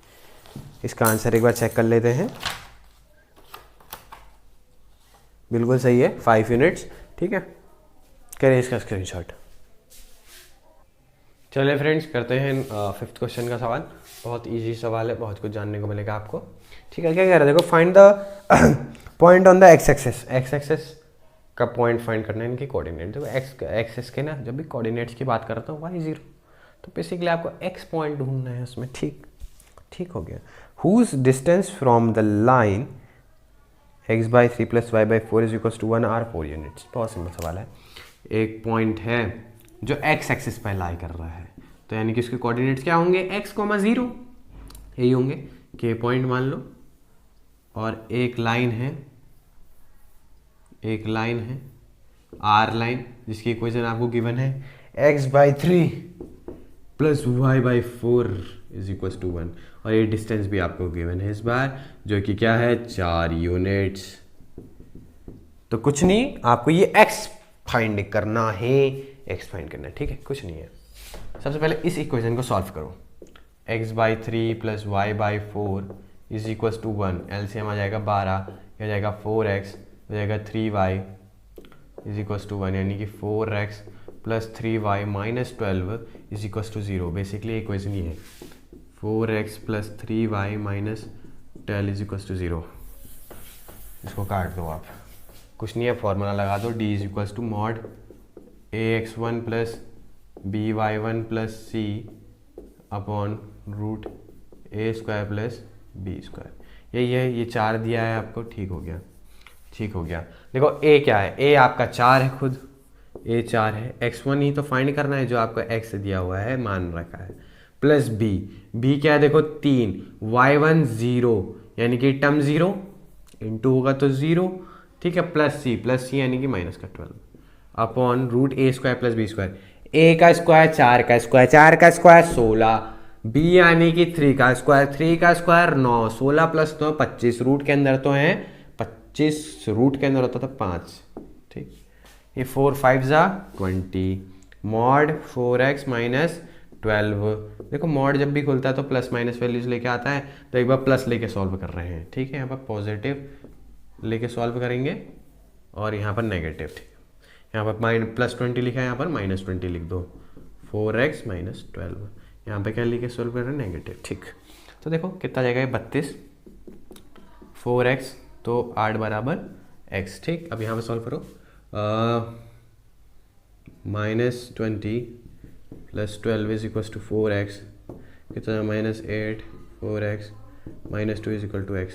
A: इसका आंसर एक बार चेक कर लेते हैं। बिल्कुल सही है 5 यूनिट्स, ठीक है। करिए इसका स्क्रीनशॉट। चलिए फ्रेंड्स करते हैं 5th क्वेश्चन का सवाल। बहुत इजी सवाल है, बहुत कुछ जानने को मिलेगा आपको, ठीक है। क्या कह रहा है देखो, find the point on the X axis. X axis का पॉइंट फाइंड करना है, इनके कोऑर्डिनेट। देखो एक्स एक्सिस के ना जब भी कोऑर्डिनेट्स की बात करता हूँ y 0, तो बेसिकली आपको एक्स पॉइंट ढूंढना है उसमें, ठीक हो गया। हुज डिस्टेंस फ्रॉम द लाइन x/3 + y/4 = 1 आर 4 यूनिट्स। बहुत सिंपल सवाल है। एक पॉइंट है जो x एक्सिस पर लाई कर रहा है, तो यानी कि उसके कोऑर्डिनेट्स क्या होंगे x, 0 यही होंगे कि पॉइंट मान लो, और एक लाइन है r लाइन, जिसकी इक्वेशन आपको गिवन है x/3 + y/4 = 1, और ये डिस्टेंस भी आपको गिवन है इस बार, जो कि क्या है 4 यूनिट्स। तो कुछ नहीं, आपको ये x फाइंड करना है, ठीक है, कुछ नहीं है। सबसे पहले इस इक्वेशन को सॉल्व करो। x/3 + y/4 = 1, एलसीएम आ जाएगा 12, ये आ जाएगा 4x, हो जाएगा 3y = 1, यानी कि 4x + 3y - 12 = 0। बेसिकली इक्वेशन ये है 4x + 3y - 12 = 0। इसको काट दो आप, कुछ नहीं है, फॉर्मूला लगा दो, d = mod ax1 + by1 + c upon root a² + b²। यही है, ये 4 दिया है आपको, ठीक हो गया। देखो a क्या है, a आपका 4 है, खुद a 4 है, x1 ही तो फाइंड करना है जो आपको x दिया हुआ है, मान रखा है, प्लस b क्या है देखो 3, y1 0 यानी कि टर्म 0 इंटू होगा तो 0, ठीक है, प्लस c यानी कि -12 upon root a² + b²। a का स्क्वायर 4 का स्क्वायर, 4 का स्क्वायर 16, b यानी कि 3 का स्क्वायर, 3 का स्क्वायर 9, 16 + 9 25, रूट के अंदर तो है 25, रूट के अंदर होता था 5, ठीक। ये 4 5 = 20, मॉड 4x - 12। देखो मॉड जब भी खुलता है तो प्लस माइनस वैल्यूज लेके आता है, तो एक बार प्लस लेके सॉल्व कर रहे हैं, ठीक है। यहाँ पर पॉजिटिव लेके सॉल्व करेंगे और यहाँ पर नेगेटिव, ठीक है। यहाँ पर +20 लिखा है, यहाँ पर -20 लिख दो, 4x - 12, यहाँ पे क्या लिखे सॉल्व कर रहे हैं नेगेटिव, ठीक। तो देखो कितना जाएगा ये 32, 4x तो 8 बराबर x, ठीक। अब यहाँ पे सॉल्व करो, -20 + 12 = 4x, कितना -8, 4x -2 = x।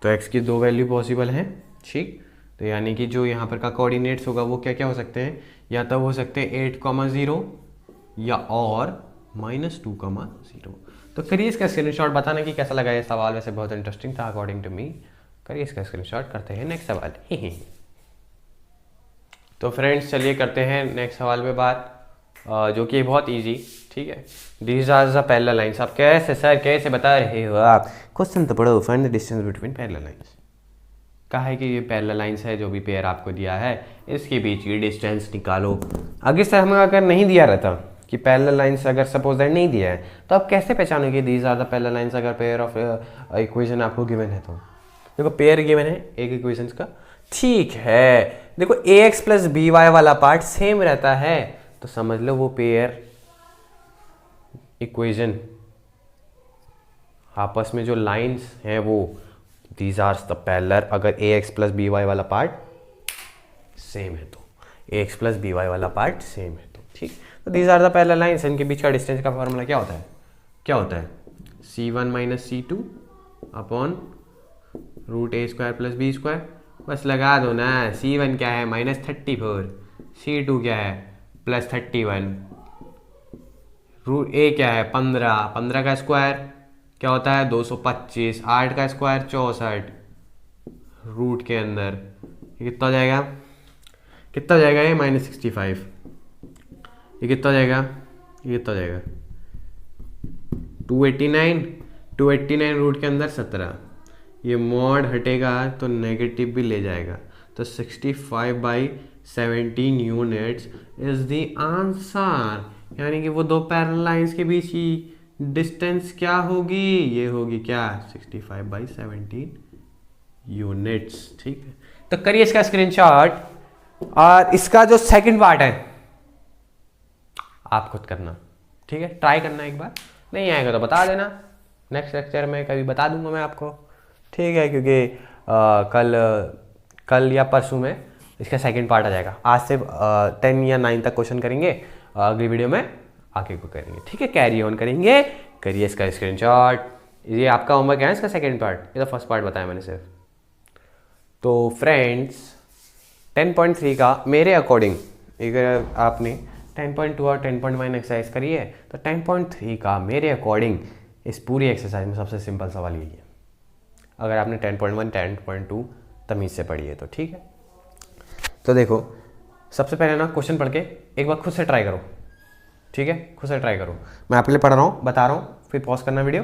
A: तो x की 2 वैल्यू पॉसिबल हैं, ठीक। तो यानी कि जो यहाँ पर का कोऑर्डिनेट्स होगा वो क्या क्या हो सकते हैं, या तो हो सकते हैं 8,0 या और -2,0। तो करिए इसका स्क्रीनशॉट, बताना कि कैसा लगा ये सवाल। वैसे बहुत इंटरेस्टिंग था अकॉर्डिंग टू मी। करिए इसका स्क्रीनशॉट, करते हैं नेक्स्ट सवाल। तो फ्रेंड्स चलिए करते हैं नेक्स्ट सवाल पे बात, जो कि बहुत इजी, ठीक है। These are the parallel lines. आप कैसे सर कैसे बता रहे हो आप, क्वेश्चन तो पढ़ो। Find the distance between parallel lines. कहा है कि ये पैरेलल लाइंस है, जो भी पेयर आपको दिया है इसके बीच की डिस्टेंस निकालो। आगे से हमें अगर नहीं दिया रहता कि पैरेलल लाइंस अगर सपोज दैट नहीं दिया है, तो आप कैसे पहचानोगे these are the parallel lines अगर पेयर ऑफ इक्वेशन आपको गिवन है। तो देखो पेयर गिवन है एक इक्वेशन का, ठीक है। देखो ax + by वाला पार्ट सेम रहता है, तो समझ लो वो पेयर इक्वेशन आपस में जो लाइंस हैं वो दीज आर द पैरेलल। अगर ax + by वाला पार्ट सेम है तो ax + by वाला पार्ट सेम है तो, ठीक। तो these are the parallel lines, इनके बीच का डिस्टेंस का फॉर्मूला क्या होता है, क्या होता है, C1 minus C2 upon √a² plus b²। बस लगा दो ना, C1 क्या है -34, C2 क्या है +31, √a क्या है 15, 15 का स्क्वायर क्या होता है 225, 8 का स्क्वायर 64, रूट के अंदर ये कितना हो जाएगा, कितना हो जाएगा ये -65, ये कितना हो जाएगा, ये कितना हो जाएगा 289, 289 रूट के अंदर 17, ये मॉड हटेगा तो नेगेटिव भी ले जाएगा, तो 65/17 यूनिट्स इज द आंसर। यानी कि वो दो पैरेलल लाइंस के बीच की डिस्टेंस क्या होगी, ये होगी क्या 65/17 यूनिट्स। ठीक है, तो करिए इसका स्क्रीनशॉट, और इसका जो सेकंड पार्ट है आप खुद करना, ठीक है, ट्राई करना एक बार, नहीं आएगा तो बता देना, नेक्स्ट लेक्चर में कभी बता दूंगा मैं आपको, ठीक है, क्योंकि कल या परसों में इसका सेकंड पार्ट आ जाएगा। आज से 10 या 9 तक क्वेश्चन करेंगे, अगली वीडियो में आगे को करेंगे, ठीक है, कैरी ऑन करेंगे। करिए इसका स्क्रीनशॉट, ये आपका होमवर्क है इसका सेकंड पार्ट, ये तो फर्स्ट पार्ट बताया मैंने सिर्फ। तो फ्रेंड्स 10.3 का मेरे अकॉर्डिंग, अगर आपने 10.2 और 10.1 एक्सरसाइज करी है तो 10.3 का मेरे अकॉर्डिंग इस पूरी एक्सरसाइज में सबसे सिंपल सवाल यही है, अगर आपने 10.1 10.2 तमीज़ से पढ़ी है तो, ठीक है। तो देखो सबसे पहले ना क्वेश्चन पढ़ के एक बार खुद से ट्राई करो, ठीक है, खुद से ट्राई करो, मैं आपके लिए पढ़ रहा हूँ, बता रहा हूँ, फिर पॉज करना वीडियो,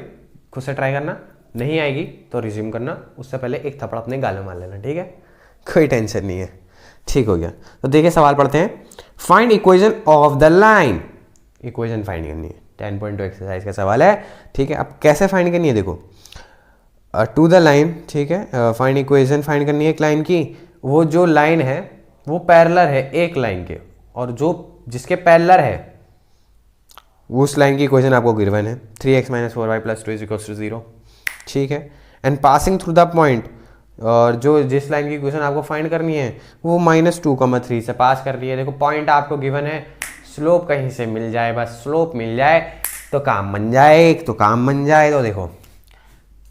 A: खुद से ट्राई करना, नहीं आएगी तो रिज्यूम करना, उससे पहले एक थप्पड़ अपने गाल में मार लेना, ठीक है, कोई टेंशन नहीं है, ठीक हो गया। तो देखिए सवाल पढ़ते हैं, find equation of the line, equation find करनी है, 10.2 एक्सरसाइज का सवाल है, ठीक है। अब कैसे फाइंड करनी है, देखो टू द लाइन, ठीक है, फाइंड इक्वेशन फाइंड करनी है एक लाइन की, वो जो लाइन है वो पैरेलल है एक लाइन के, और जो जिसके पैरेलल है वो उस लाइन की इक्वेशन आपको गिवन है 3x - 4y + 2 = 0, ठीक है। And passing through the point, और जो जिस लाइन की इक्वेशन आपको फाइंड करनी है वो -2, 3 से पास कर रही है। देखो पॉइंट आपको गिवन है, स्लोप कहीं से मिल जाए, बस स्लोप मिल जाए तो काम बन जाए, तो काम बन जाए। तो देखो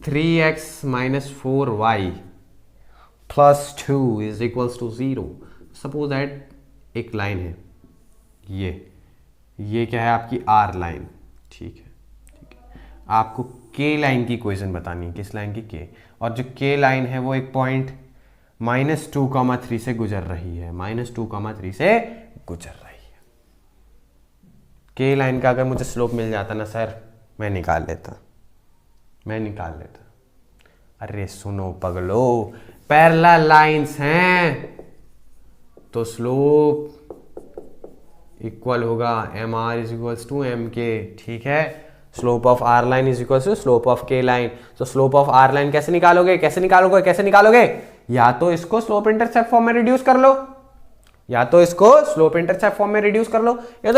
A: 3x - 4y + 2 = 0। सपोज दैट एक लाइन है, ये क्या है आपकी R लाइन, ठीक है, ठीक है। आपको K लाइन की इक्वेशन बतानी है, किस लाइन की K, और जो K लाइन है वो एक पॉइंट -2, 3 से गुजर रही है, -2, 3 से गुजर रही है। K लाइन का अगर मुझे स्लोप मिल जाता ना सर, मैं निकाल लेता। अरे सुनो पगलो, पैरेलल लाइंस हैं तो स्लोप इक्वल होगा MR = MK, ठीक है। Slope of R line = slope of K line. तो स्लोप ऑफ R लाइन कैसे निकालोगे, कैसे निकालोगे, या तो इसको स्लोप इंटरसेप्ट फॉर्म में रिड्यूस कर लो, या तो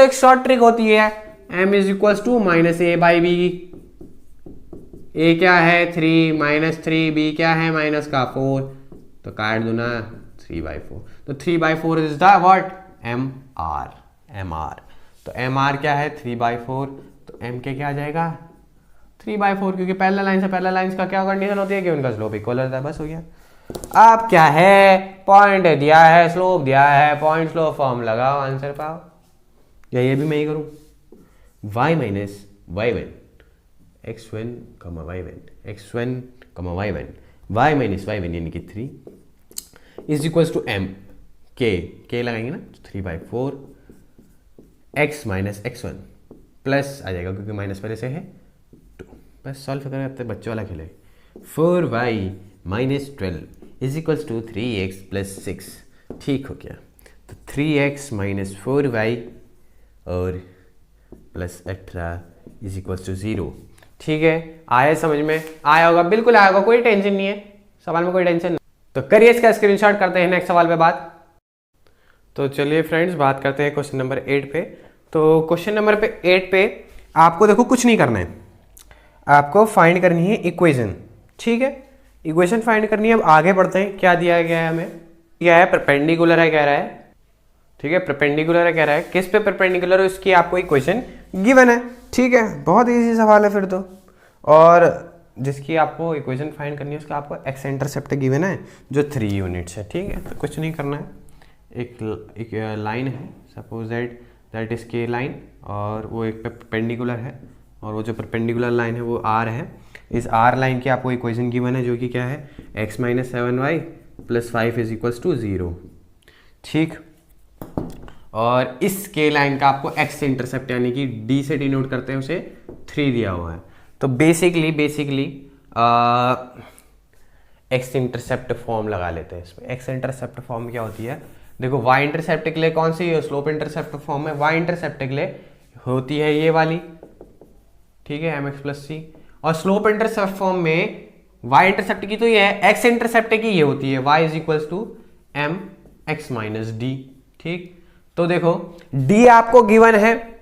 A: एक शॉर्ट ट्रिक होती है, M = -a/b, a क्या है 3 - 3, b क्या है -4, तो काट दो ना 3/4, तो 3/4 इज द व्हाट MR। तो MR क्या है 3/4, तो MK क्या आ जाएगा 3/4, क्योंकि पैरेलल लाइन से पैरेलल लाइंस का क्या कंडीशन होती है कि उनका स्लोप इक्वल होता है, बस हो गया। अब क्या है, पॉइंट दिया है, स्लोप दिया है, पॉइंट स्लोप फॉर्म लगाओ, आंसर पाओ, या ये भी मैं ही करूं, y - y1 x1, y1 x1, y1 y - y1 यानी कि 3 = M K लगाएंगे ना, 3/4 x - x1 प्लस आ जाएगा क्योंकि माइनस पहले से है 2, बस सॉल्व करते बच्चों वाला खेले। 4y - 12 = 3x + 6, ठीक हो गया। तो 3x - 4y और +18 = 0, ठीक है। आया समझ में, आया होगा, बिल्कुल आया होगा, कोई टेंशन नहीं है, सवाल में कोई टेंशन नहीं। तो करिए इसका स्क्रीनशॉट, करते हैं नेक्स्ट सवाल पे बात। तो चलिए फ्रेंड्स बात करते हैं क्वेश्चन नंबर 8 पे। तो क्वेश्चन नंबर 8 पे आपको देखो कुछ नहीं करना है, आपको फाइंड करनी है इक्वेशन, ठीक है, इक्वेशन फाइंड करनी है। अब आगे बढ़ते हैं, क्या दिया गया है हमें, क्या है परपेंडिकुलर है कह रहा है, ठीक है, परपेंडिकुलर है कह रहा है, किस पे परपेंडिकुलर है इसकी आपको इक्वेशन गिवन है। ठीक है, बहुत इजी सवाल है फिर तो। और जिसकी आपको इक्वेशन फाइंड करनी है उसका आपको एक्स इंटरसेप्ट गिवन है जो 3 यूनिट्स है। ठीक है, तो कुछ नहीं करना है, एक लाइन है सपोज दैट इज के लाइन, और वो एक परपेंडिकुलर है, और वो जो परपेंडिकुलर लाइन है वो आर है। इस आर लाइन की आपको इक्वेशन गिवन है जो कि क्या है, x minus 7y plus 5 is equals to 0। ठीक, और इस के लाइन का आपको x इंटरसेप्ट यानी कि d से डिनोट करते हैं उसे 3 दिया हुआ है। तो बेसिकली x इंटरसेप्ट फॉर्म लगा लेते हैं इसमें। x इंटरसेप्ट फॉर्म क्या होती है, देखो y इंटरसेप्ट के लिए कौन सी स्लोप इंटरसेप्ट फॉर्म है, y इंटरसेप्ट के लिए होती है ये वाली, ठीक है, mx प्लस सी, और स्लोप इंटरसेप्ट फॉर्म में y इंटरसेप्ट की तो ये है, x इंटरसेप्ट की ये होती है y is equals to m x minus d. ठीक, तो देखो d आपको गिवन है,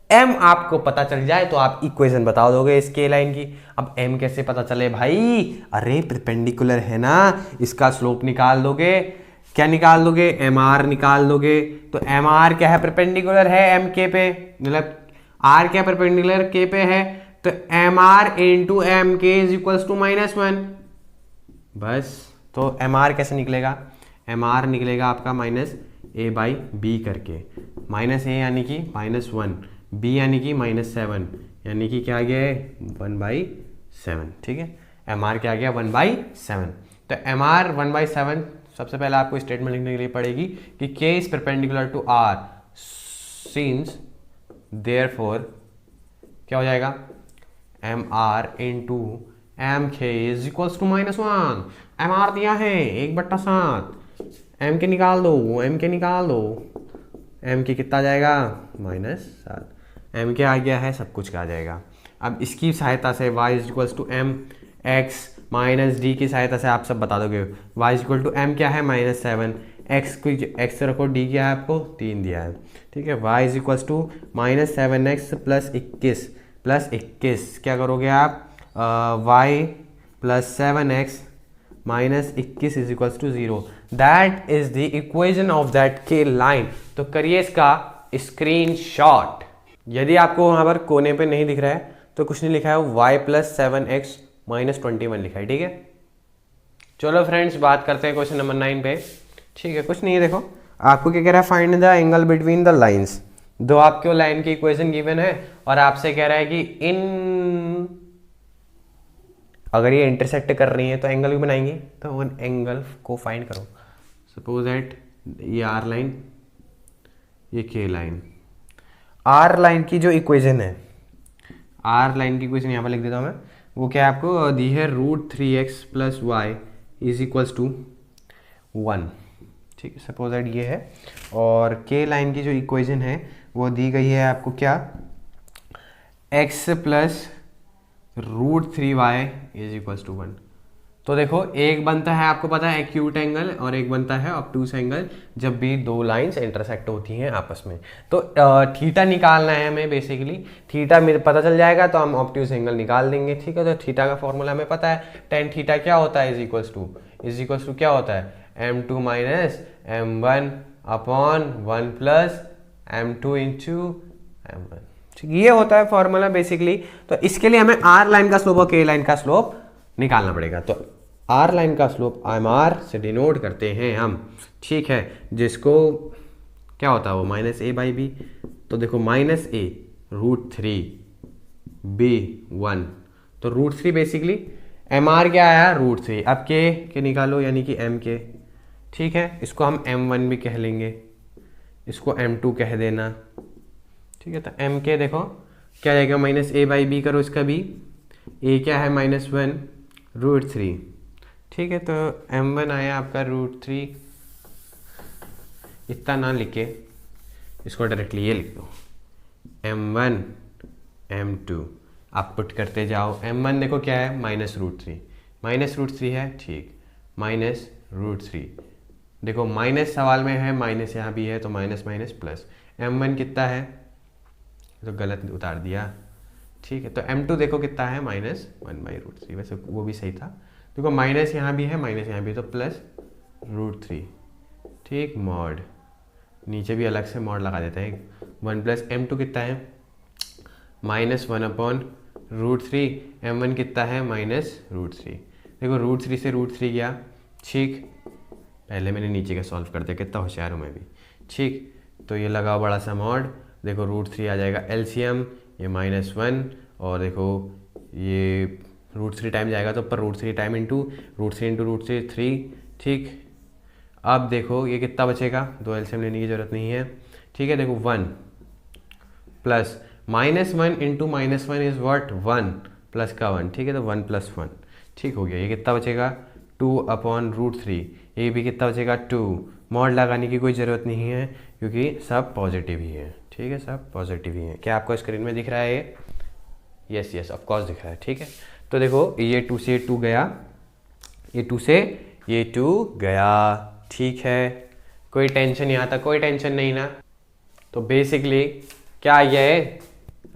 A: m आपको पता चल जाए तो आप इक्वेशन बता दोगे इसके लाइन की। अब m कैसे पता चले भाई, अरे परपेंडिकुलर है ना, इसका स्लोप निकाल दोगे, क्या निकाल दोगे, mr निकाल दोगे। तो mr क्या है, परपेंडिकुलर है m k पे, मतलब r क्या परपेंडिकुलर k पे है, तो mr इंटू एम के इज इक्वल्स टू -1। बस, तो mr कैसे निकलेगा, mr निकलेगा आपका -a/b करके, -a यानी कि -1, b यानी कि -7, यानी कि क्या आ गया है 1/7। ठीक है, mr क्या आ गया 1/7। तो mr 1/7, सबसे पहले आपको स्टेटमेंट लिखने के लिए पड़ेगी कि k is perpendicular to r, since therefore क्या हो जाएगा, mr इंटू एम के इज इक्वल्स टू -1। mr दिया है 1/7, m के निकाल दो, m के निकाल दो, m के कितना आ जाएगा -7, m के आ गया है, सब कुछ का आ जाएगा। अब इसकी सहायता से y is equals to m x minus d की सहायता से आप सब बता दोगे, y is equal to m क्या है -7, x को x रखो, d क्या है आपको 3 दिया है। ठीक है, y is equals to -7x plus 21 क्या करोगे आप, y plus 7x minus 21 is equals to 0, that is the equation of that के लाइन। तो करिए इसका स्क्रीनशॉट। यदि आपको वहां पर कोने पे नहीं दिख रहा है तो कुछ नहीं लिखा है, y प्लस 7x माइनस 21 लिखा है। ठीक है, चलो फ्रेंड्स बात करते हैं क्वेश्चन नंबर 9 पे। ठीक है, कुछ नहीं है, देखो आपको क्या कह रहा है, find the angle between the lines. दो आपको लाइन की इक्वेशन गिवन है और आपसे कह रहा है कि इन अगर ये इंटरसेक्ट कर रही है तो एंगल भी बनाएंगे, तो उन एंगल को फाइंड करो। सपोज दैट ये आर लाइन, ये के लाइन, आर लाइन की जो इक्वेशन है, आर लाइन की इक्वेशन यहाँ पर लिख देता हूँ मैं, वो क्या है आपको दी है, √3x plus y is equals to 1। ठीक है, सपोज दैट ये है, और के लाइन की जो इक्वेशन है वो दी गई है आपको क्या, x plus √3y is equals to 1। तो देखो एक बनता है आपको पता है एक्यूट एंगल और एक बनता है ऑब्टूस एंगल, जब भी दो लाइंस इंटरसेक्ट होती हैं आपस में। तो थीटा निकालना है हमें, बेसिकली थीटा में पता चल जाएगा तो हम ऑब्टूस एंगल निकाल देंगे। ठीक है, तो थीटा का फॉर्मूला हमें पता है, tan थीटा क्या होता है, इज इक्वल्स टू क्या होता है, m2 minus m1 upon 1 plus m2 into m1। ठीक, ये होता है फॉर्मूला बेसिकली। तो इसके लिए हमें आर लाइन का स्लोप और के लाइन का स्लोप निकालना पड़ेगा। तो आर लाइन का स्लोप mr से डिनोट करते हैं हम। ठीक है, जिसको क्या होता है वो -a/b। तो देखो -a √3b1, तो √3 बेसिकली mr क्या आया √3। अब के निकालो यानी कि m के। ठीक है, इसको हम m1 भी कह लेंगे, इसको m2 कह देना। ठीक है, तो m के देखो क्या जाएगा, -a/b करो इसका भी, a क्या है -1 √3। ठीक है, तो m1 आया आपका √3, इतना ना लिखे, इसको डायरेक्टली ये लिख दो, m1 m2 आप पुट करते जाओ। m1 देखो क्या है -√3 है, ठीक, -√3 देखो माइनस सवाल में है, माइनस यहाँ भी है, तो माइनस माइनस प्लस। m1 कितना है, तो गलत उतार दिया। ठीक है, तो m2 देखो कितना है -1/√3, वैसे वो भी सही था। देखो माइनस यहाँ भी है, माइनस यहाँ भी है, तो प्लस √3। ठीक, मॉड नीचे भी अलग से मॉड लगा देते हैं। 1 प्लस m2 कितना है -1/√3, m1 कितना है -√3। देखो √3 से √3 गया, ठीक। पहले मैंने नीचे का सॉल्व कर दिया, कितना होशियार हूँ मैं भी, ठीक। तो ये लगाओ बड़ा सा मॉड, देखो √3 आ जाएगा एलसीएम, ये -1, और देखो ये √3 टाइम जाएगा तो ऊपर √3 टाइम इंटू √3 × 3, ठीक। अब देखो ये कितना बचेगा, दो एलसीएम लेने की ज़रूरत नहीं है, ठीक है। देखो 1 प्लस -1 × -1 इज़ व्हाट 1 प्लस का 1, ठीक है। तो 1 + 1, ठीक हो गया। ये कितना बचेगा 2/√3, ये भी कितना बचेगा 2। मॉड लगाने की कोई ज़रूरत नहीं है क्योंकि सब पॉजिटिव ही है, ठीक है, सब पॉजिटिव ही है। क्या आपको स्क्रीन में दिख रहा है ये? यस ऑफ कोर्स दिख रहा है, ठीक है। तो देखो ये 2 से 2 गया, ये 2 से ये 2 गया, ठीक है। कोई टेंशन यहाँ तक, कोई टेंशन नहीं ना। तो बेसिकली क्या ये है,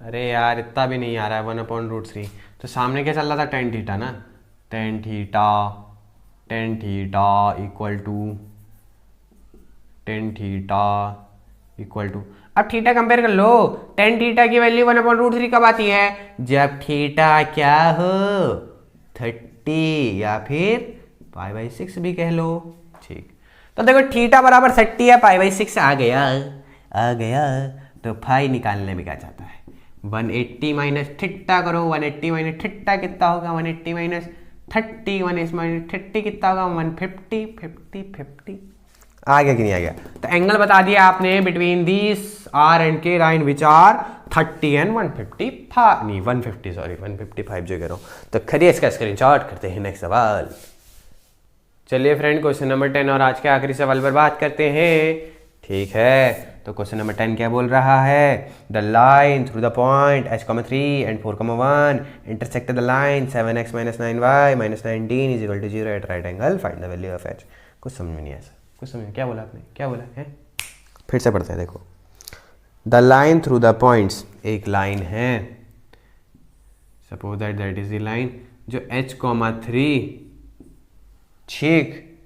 A: अरे यार इतना भी नहीं आ रहा है 1/√3। तो सामने क्या चल रहा था, tan थीटा ना, tan थीटा इक्वल टू, अब थीटा कंपेयर कर लो। tan थीटा की वैल्यू 1/√3 कब आती है, जब थीटा क्या हो 30 या फिर π/6 भी कह लो, ठीक। तो देखो थीटा बराबर 30 या π/6 आ गया तो फाई निकालने में क्या चाहता है, 180 माइनस थीटा करो, 180 माइनस थीटा कितना होगा, 180 माइनस 30, 1 माइनस 30 कितना होगा 150, 50 आ गया कि नहीं आ गया। तो एंगल बता दिया आपने बिटवीन दिस आर एंड के लाइन विच आर 30 एंड 155, नहीं 150, सॉरी 155 जो कह रहा हूँ। तो खरीद इसका स्क्रीनशॉट करते हैं। नेक्स्ट सवाल, चलिए फ्रेंड क्वेश्चन नंबर 10 और आज के आखिरी सवाल पर बात करते हैं, ठीक है। तो क्वेश्चन नंबर 10 क्या बोल रहा है, the line through the point h,3 and 4,1 intersect the line 7x - 9y - 19 is equal to 0 at right angle, find the value of h। कुछ समझ में नहीं आया, कुछ समझ, क्या बोला आपने, क्या बोला है, फिर से पढ़ते हैं। देखो the line through the points, एक लाइन है, suppose that is the line जो h,3 ठीक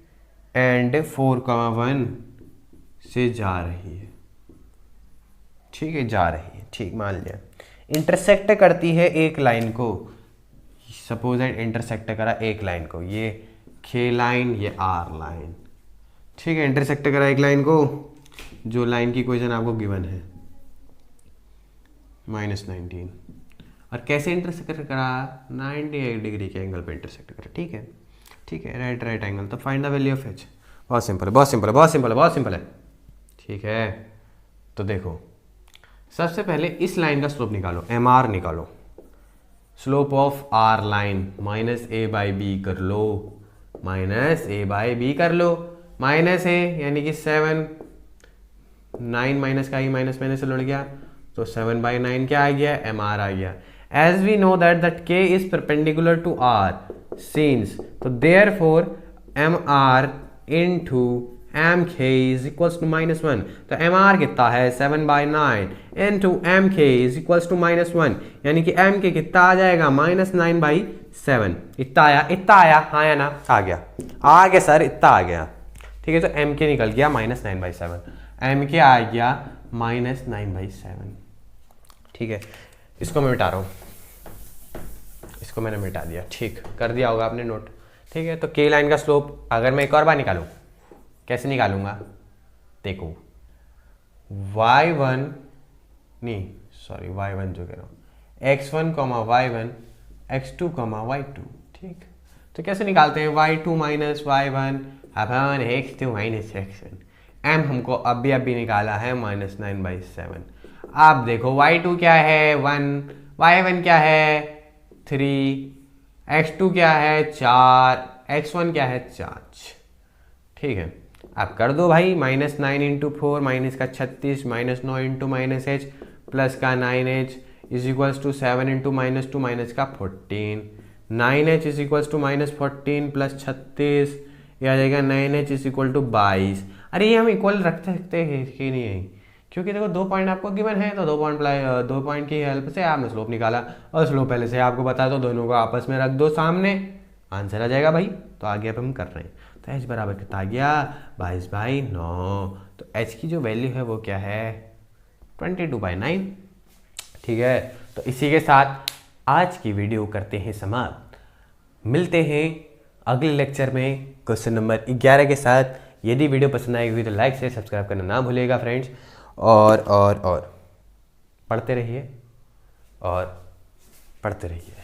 A: एंड 4,1 से जा रही है, ठीक है, जा रही है, ठीक, मान लिया। इंटरसेक्ट करती है एक लाइन को, सपोज दैट इंटरसेक्ट करा एक लाइन को, ये K लाइन, ये R लाइन, ठीक है। इंटरसेक्ट करा एक लाइन को, जो लाइन की इक्वेशन आपको गिवन है -19, और कैसे इंटरसेक्ट करा, 98 डिग्री के एंगल पे इंटरसेक्ट करा, ठीक है, ठीक है, राइट एंगल। तो find the value of h, बहुत सिंपल है, बहुत सिंपल है, बहुत सिंपल है, बहुत सिंपल है, ठीक है। तो देखो सबसे पहले इस लाइन का स्लोप निकालो, MR निकालो, slope of R line -a/b कर लो, -a/b कर लो, -a यानी कि 7, 9 माइनस का ही माइनस मैंने से लड़ गया, तो 7/9 क्या आ गया, MR आ गया। As we know that K is perpendicular to R since, तो therefore MR into MK is equals to -1, तो MR कितना है 7/9 into MK is equals to -1, यानी कि MK कितना आ जाएगा -9/7। इतना आया, हाँ या ना, आ गया सर, इतना आ गया, ठीक है। तो MK निकल गया -9/7, MK आ गया -9/7, ठीक है। इसको मैं मिटा रहा हूँ, इसको मैंने मिटा दिया, ठीक कर दिया होगा आपने नोट, ठीक है। तो K लाइन का स्लोप अगर मैं एक और बार निकालूं, कैसे निकालूंगा, देखो y1 जो कह रहा हूँ, x1, y1, x2, y2, ठीक। तो कैसे निकालते हैं, y2 - y1 अपन x2 - x1, m हमको अभी निकाला है -9/7। अब देखो y2 क्या है 1, y1 क्या है 3, x2 क्या है 4, x1 क्या है 5, ठीक है। आप कर दो भाई, -9 × 4 माइनस का 36 -9 × -h प्लस का 9h is equals to 7 × -2 minus का 14, 9h is equals to -14 plus 36, ये आ जाएगा 9h इज इक्वल टू 22। अरे ये हम इक्वल रख सकते हैं कि नहीं है, क्योंकि देखो 2 पॉइंट आपको गिवन है, तो 2 पॉइंट की हेल्प से आपने स्लोप निकाला, और स्लोप पहले से आपको बता दो, दोनों को आपस में रख दो सामने, आंसर आ जाएगा भाई। तो आगे अब हम कर रहे हैं, तो h बराबर कितना आ गया 22/9। तो h की जो वैल्यू है वो क्या है 22/9। ठीक है, तो इसी के साथ आज की वीडियो करते हैं समाप्त। मिलते हैं अगले लेक्चर में क्वेश्चन नंबर 11 के साथ। यदि वीडियो पसंद आई हुई तो लाइक से सब्सक्राइब करना ना भूलिएगा फ्रेंड्स। और पढ़ते रहिए और पढ़ते रहिए।